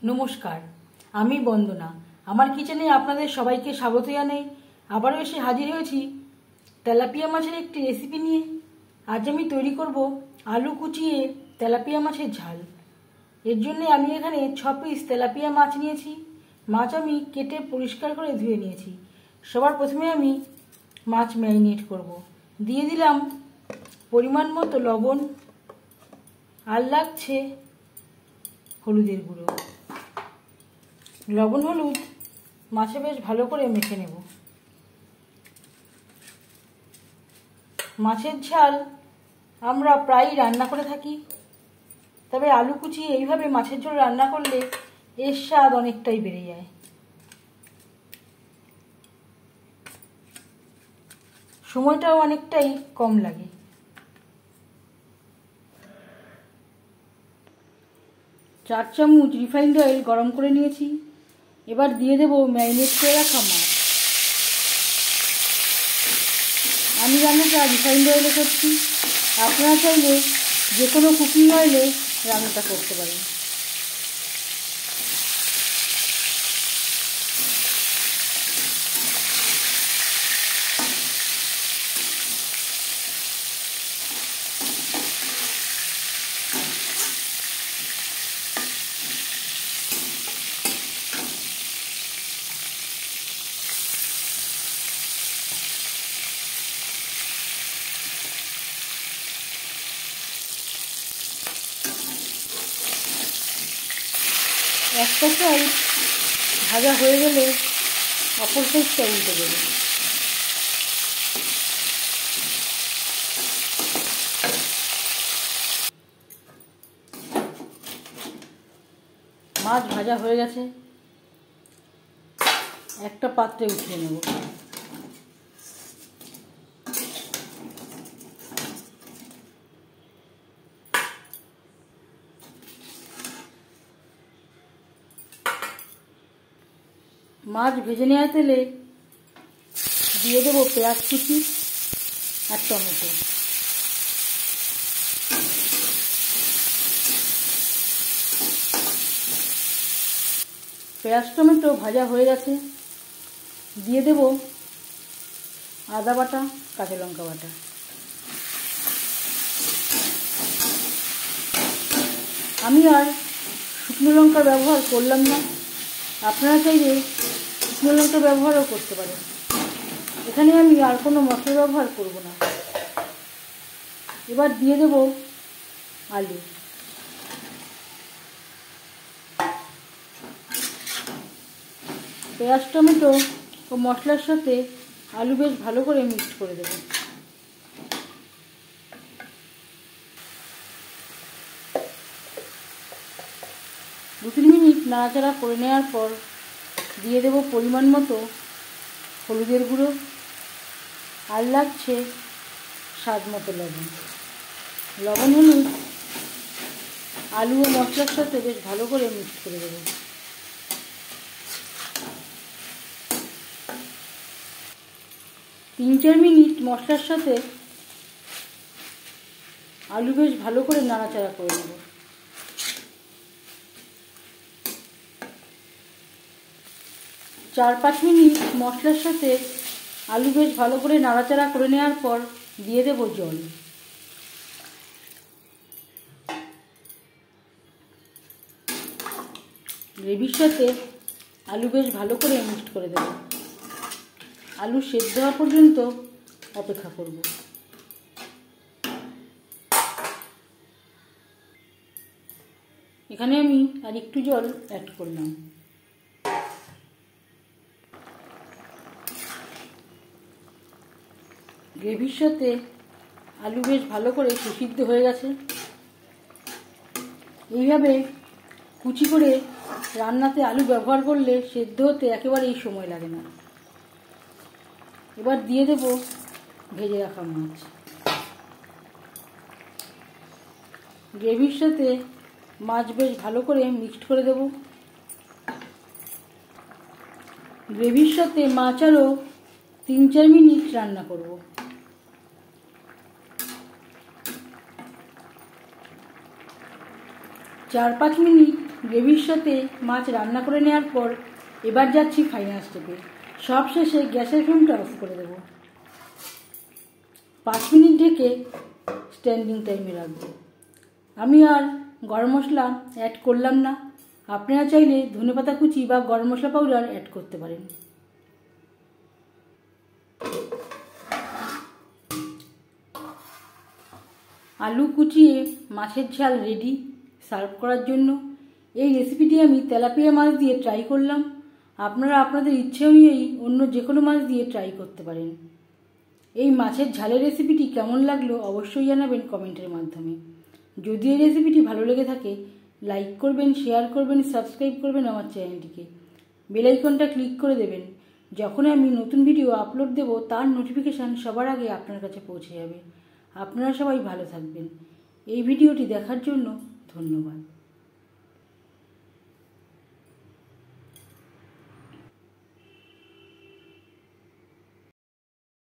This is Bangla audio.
নমস্কার, আমি বন্দনা। আমার কিচেনে আপনাদের সবাইকে স্বাগত জানাই। আবারও এসে হাজির হয়েছি তেলাপিয়া মাছের একটি রেসিপি নিয়ে। আজ আমি তৈরি করব আলু কুচিয়ে তেলাপিয়া মাছের ঝাল। এর জন্য আমি এখানে 6 পিস তেলাপিয়া মাছ নিয়েছি। মাছ আমি কেটে পরিষ্কার করে ধুয়ে নিয়েছি। সবার প্রথমে আমি মাছ ম্যারিনেট করব। দিয়ে দিলাম পরিমাণ মতো লবণ, আর লাগছে হলুদের গুঁড়ো। লবণ হলুদ মাছে বেশ ভালো করে মেখে নেব। মাছের ঝাল আমরা প্রায়ই রান্না করে থাকি, তবে আলু কুচিয়ে এইভাবে মাছের ঝোল রান্না করলে এর স্বাদ অনেকটাই বেড়ে যায়। সময়টাও অনেকটাই কম লাগে। চার চামচ রিফাইন্ড অয়েল গরম করে নিয়েছি। এবার দিয়ে দেব ম্যারিনেট করে রাখা মাছ। আমি রান্নাটা রিফাইন্ড অয়েলে করছি, আপনারা চাইলে যে কোনো কুকিং অয়েলে রান্নাটা করতে পারেন। একটা সাইড ভাজা হয়ে গেলে অপর সাইডটা উল্টে দেবে। মাছ ভাজা হয়ে গেছে, একটা পাত্রে উঠিয়ে নেব। মাছ ভেজে নেওয়া তেলে দিয়ে দেবো পেঁয়াজ কুচি আর টমেটো। পেঁয়াজ টমেটো ভাজা হয়ে গেছে, দিয়ে দেব আদা বাটা, কাঁচা লঙ্কা বাটা। আমি আর শুকনো লঙ্কার ব্যবহার করলাম না, আপনারা চাইলে শুকনো লঙ্কা ব্যবহারও করতে পারেন। এখানে আমি আর কোনো মশলা ব্যবহার করব না। এবার দিয়ে দেব আলু। পেঁয়াজ টমেটো ও মশলার সাথে আলু বেশ ভালো করে মিক্স করে দেব। দু তিন মিনিট নাড়াচাড়া করে নেওয়ার পর দিয়ে দেব পরিমাণ মতো হলুদের গুঁড়ো, আর লাগছে স্বাদ মতো লবণ। লবণ হলুদ আলু ও মশলার সাথে বেশ ভালো করে মিক্স করে দেব। তিন চার মিনিট মশলার সাথে আলু বেশ ভালো করে নাড়াচাড়া করে নেব। চার পাঁচ মিনিট মশলার সাথে আলু বেশ ভালো করে নাড়াচাড়া করে নেওয়ার পর দিয়ে দেব জল। গ্রেভির সাথে আলু বেশ ভালো করে মিক্সড করে দেব। আলু সেদ্ধ হওয়া পর্যন্ত অপেক্ষা করব। এখানে আমি আর একটু জল অ্যাড করলাম। গ্রেভির সাথে আলু বেশ ভালো করে সুসিদ্ধ হয়ে গেছে। এইভাবে কুচি করে রান্নাতে আলু ব্যবহার করলে সেদ্ধ হতে একেবারেই সময় লাগে না। এবার দিয়ে দেব ভেজে রাখা মাছ। গ্রেভির সাথে মাছ বেশ ভালো করে মিক্সড করে দেব। গ্রেভির সাথে মাছ আরও 3-4 মিনিট রান্না করব। 4-5 মিনিট গ্রেভির সাথে মাছ রান্না করে নেওয়ার পর এবার যাচ্ছি ফাইনাল স্টেপে। সব শেষে গ্যাসের ফ্লেমটা অফ করে দেব। 5 মিনিট ঢেকে স্ট্যান্ডিং টাইমে রাখবো। আমি আর গরম মশলা অ্যাড করলাম না। আপনারা চাইলে ধনেপাতা কুচি বা গরম মশলা পাউডার অ্যাড করতে পারেন। আলু কুচিয়ে মাছের ঝাল রেডি সার্ভ করার জন্য। এই রেসিপিটি আমি তেলাপিয়া মাছ দিয়ে ট্রাই করলাম। আপনারা আপনাদের ইচ্ছে অনুযায়ী অন্য যে কোনো মাছ দিয়ে ট্রাই করতে পারেন। এই মাছের ঝালের রেসিপিটি কেমন লাগলো অবশ্যই জানাবেন কমেন্টের মাধ্যমে। যদি এই রেসিপিটি ভালো লেগে থাকে লাইক করবেন, শেয়ার করবেন, সাবস্ক্রাইব করবেন আমার চ্যানেলটিকে। বেল আইকনটা ক্লিক করে দেবেন। যখন আমি নতুন ভিডিও আপলোড দেব তার নোটিফিকেশান সবার আগে আপনার কাছে পৌঁছে যাবে। আপনারা সবাই ভালো থাকবেন। এই ভিডিওটি দেখার জন্য ধন্যবাদ।